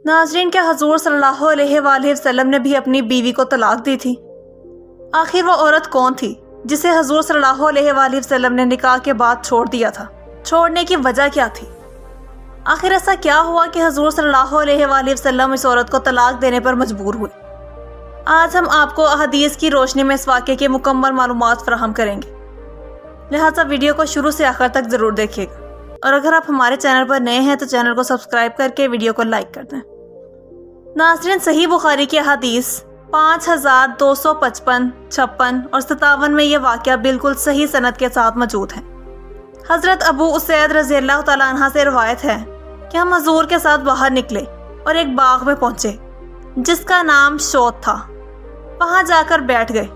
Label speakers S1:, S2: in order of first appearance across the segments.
S1: ناظرین، کیا حضور صلی اللہ علیہ وآلہ وسلم نے بھی اپنی بیوی کو طلاق دی تھی؟ آخر وہ عورت کون تھی جسے حضور صلی اللہ علیہ وآلہ وسلم نے نکاح کے بعد چھوڑ دیا تھا؟ چھوڑنے کی وجہ کیا تھی؟ آخر ایسا کیا ہوا کہ حضور صلی اللہ علیہ وآلہ وسلم اس عورت کو طلاق دینے پر مجبور ہوئے؟ آج ہم آپ کو احادیث کی روشنی میں اس واقعے کی مکمل معلومات فراہم کریں گے، لہٰذا ویڈیو کو شروع سے آخر تک ضرور دیکھیے گا، اور اگر آپ ہمارے چینل پر نئے ہیں تو چینل کو سبسکرائب کر کے ویڈیو کو لائک کر دیں۔ ناظرین، صحیح بخاری کی احادیث 5255، 56 اور 57 میں یہ واقعہ بالکل صحیح سند کے ساتھ موجود ہے۔ حضرت ابو اسید رضی اللہ تعالیٰ عنہ سے روایت ہے کہ ہم حضور کے ساتھ باہر نکلے اور ایک باغ میں پہنچے جس کا نام شوت تھا۔ وہاں جا کر بیٹھ گئے۔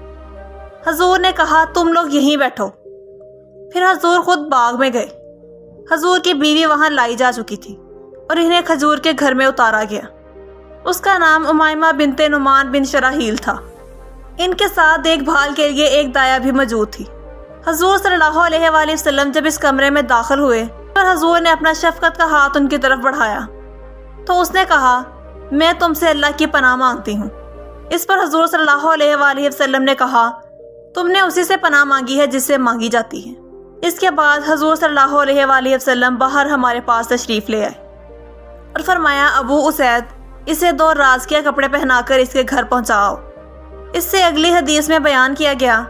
S1: حضور نے کہا تم لوگ یہیں بیٹھو۔ پھر حضور خود باغ میں گئے۔ حضور کی بیوی وہاں لائی جا چکی تھی اور انہیں کھجور کے گھر میں اتارا گیا۔ اس کا نام امائمہ بنت نعمان بن شراحیل تھا۔ ان کے ساتھ دیکھ بھال کے لیے ایک دایا بھی موجود تھی۔ حضور صلی اللہ علیہ وآلہ وسلم جب اس کمرے میں داخل ہوئے پر حضور نے اپنا شفقت کا ہاتھ ان کی طرف بڑھایا تو اس نے کہا میں تم سے اللہ کی پناہ مانگتی ہوں۔ اس پر حضور صلی اللہ علیہ وآلہ وسلم نے کہا تم نے اسی سے پناہ مانگی ہے جس سے مانگی جاتی ہے۔ اس کے بعد حضور صلی اللہ علیہ وآلہ وسلم باہر ہمارے پاس تشریف لے آئے اور فرمایا ابو اسید اسے 2 رازقیہ کپڑے پہنا کر اس کے گھر پہنچاؤ۔ اس سے اگلی حدیث میں بیان کیا گیا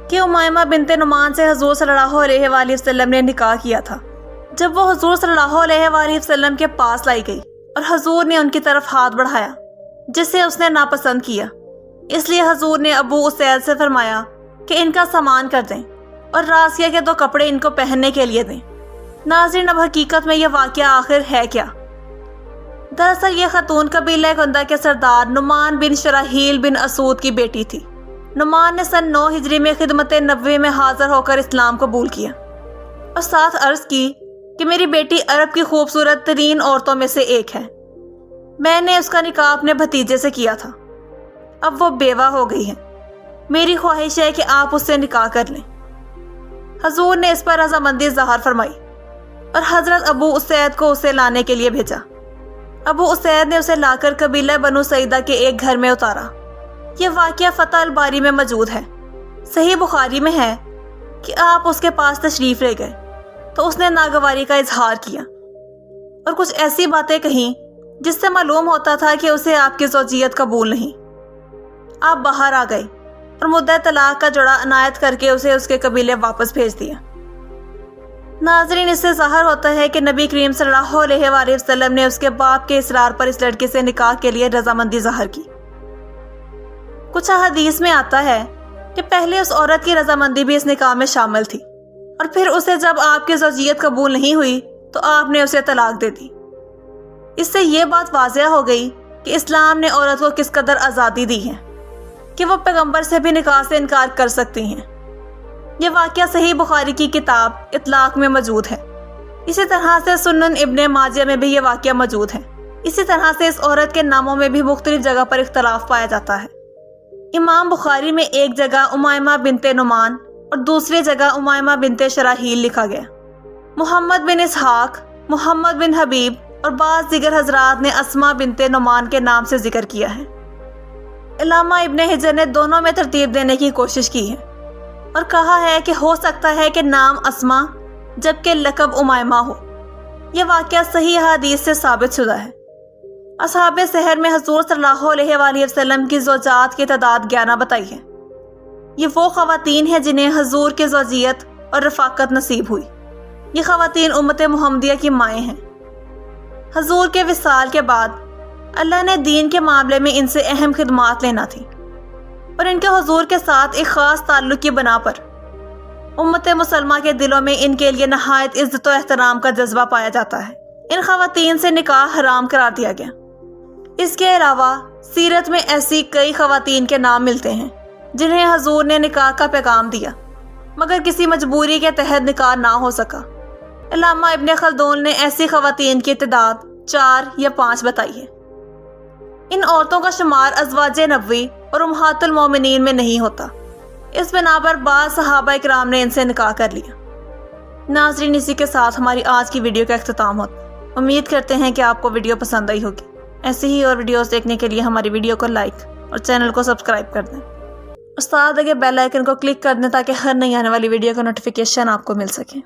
S1: کہ امائمہ بنت نعمان سے حضور صلی اللہ علیہ وآلہ وسلم نے نکاح کیا تھا۔ جب وہ حضور صلی اللہ علیہ وآلہ وسلم کے پاس لائی گئی اور حضور نے ان کی طرف ہاتھ بڑھایا جسے اس نے ناپسند کیا، اس لیے حضور نے ابو اسید سے فرمایا کہ ان کا سامان کر دیں اور رازقیہ کے 2 کپڑے ان کو پہننے کے لیے دیں۔ ناظرین، اب حقیقت میں یہ واقعہ آخر ہے کیا؟ دراصل یہ خاتون قبیلہ گندہ کے سردار نعمان بن شراحیل بن اسود کی بیٹی تھی۔ نعمان نے سن 9 ہجری میں خدمت نبوی میں حاضر ہو کر اسلام قبول کیا اور ساتھ عرض کی کہ میری بیٹی عرب کی خوبصورت ترین عورتوں میں سے ایک ہے۔ میں نے اس کا نکاح اپنے بھتیجے سے کیا تھا۔ اب وہ بیوہ ہو گئی ہے۔ میری خواہش ہے کہ آپ اس سے نکاح کر لیں۔ حضور نے اس پر رضامندی ظاہر فرمائی اور حضرت ابو اسید کو اسے لانے کے لیے بھیجا۔ ابو اسید نے اسے لا کر قبیلہ بنو سعیدہ کے ایک گھر میں اتارا۔ یہ واقعہ فتح الباری میں موجود ہے۔ صحیح بخاری میں ہے کہ آپ اس کے پاس تشریف لے گئے تو اس نے ناگواری کا اظہار کیا اور کچھ ایسی باتیں کہیں جس سے معلوم ہوتا تھا کہ اسے آپ کی زوجیت قبول نہیں۔ آپ باہر آ گئے اور مدعا طلاق کا جڑا عنایت کر کے اسے اس کے قبیلے واپس بھیج دیا۔ ناظرین، اس سے ظاہر ہوتا ہے کہ نبی کریم صلی اللہ علیہ وآلہ وسلم نے اس کے باپ کے اصرار پر اس لڑکی سے نکاح کے لیے رضامندی ظاہر کی۔ کچھ احادیث میں آتا ہے کہ پہلے اس عورت کی رضامندی بھی اس نکاح میں شامل تھی اور پھر اسے جب آپ کی زوجیت قبول نہیں ہوئی تو آپ نے اسے طلاق دے دی۔ اس سے یہ بات واضح ہو گئی کہ اسلام نے عورت کو کس قدر آزادی دی ہے کہ وہ پیغمبر سے بھی نکاح سے انکار کر سکتی ہیں۔ یہ واقعہ صحیح بخاری کی کتاب اطلاق میں موجود ہے۔ اسی طرح سے سنن ابن ماجہ میں بھی یہ واقعہ موجود ہے۔ اسی طرح سے اس عورت کے ناموں میں بھی مختلف جگہ پر اختلاف پایا جاتا ہے۔ امام بخاری میں ایک جگہ امائمہ بنت نعمان اور دوسری جگہ امائمہ بنت شراحیل لکھا گیا۔ محمد بن اسحاق، محمد بن حبیب اور بعض دیگر حضرات نے اسماء بنت نعمان کے نام سے ذکر کیا ہے۔ علامہ ابن حجر نے دونوں میں ترتیب دینے کی کوشش کی ہے اور کہا ہے کہ ہو سکتا ہے کہ نام اسماء جبکہ لقب امائمہ ہو۔ یہ واقعہ صحیح حدیث سے ثابت شدہ ہے۔ اصحاب سحر میں حضور صلی اللہ علیہ وآلہ وسلم کی زوجات کی تعداد 11 بتائی ہے۔ یہ وہ خواتین ہیں جنہیں حضور کی زوجیت اور رفاقت نصیب ہوئی۔ یہ خواتین امت محمدیہ کی مائیں ہیں۔ حضور کے وصال کے بعد اللہ نے دین کے معاملے میں ان سے اہم خدمات لینا تھی اور ان کے حضور کے ساتھ ایک خاص تعلق کی بنا پر امت مسلمہ کے دلوں میں ان کے لیے نہایت عزت و احترام کا جذبہ پایا جاتا ہے۔ ان خواتین سے نکاح حرام قرار دیا گیا۔ اس کے علاوہ سیرت میں ایسی کئی خواتین کے نام ملتے ہیں جنہیں حضور نے نکاح کا پیغام دیا مگر کسی مجبوری کے تحت نکاح نہ ہو سکا۔ علامہ ابن خلدون نے ایسی خواتین کی تعداد 4 یا 5 بتائی ہے۔ ان عورتوں کا شمار ازواج نبوی اور امہات المومنین میں نہیں ہوتا۔ اس بنا پر بعض صحابہ اکرام نے ان سے نکاح کر لیا۔ ناظرین، اسی کے ساتھ ہماری آج کی ویڈیو کا اختتام ہوتا ہے۔ امید کرتے ہیں کہ آپ کو ویڈیو پسند آئی ہوگی۔ ایسی ہی اور ویڈیوز دیکھنے کے لیے ہماری ویڈیو کو لائک اور چینل کو سبسکرائب کر دیں اور ساتھ لگے بیل آئیکن کو کلک کر دیں تاکہ ہر نئی آنے والی ویڈیو کا نوٹیفیکیشن آپ کو مل سکے۔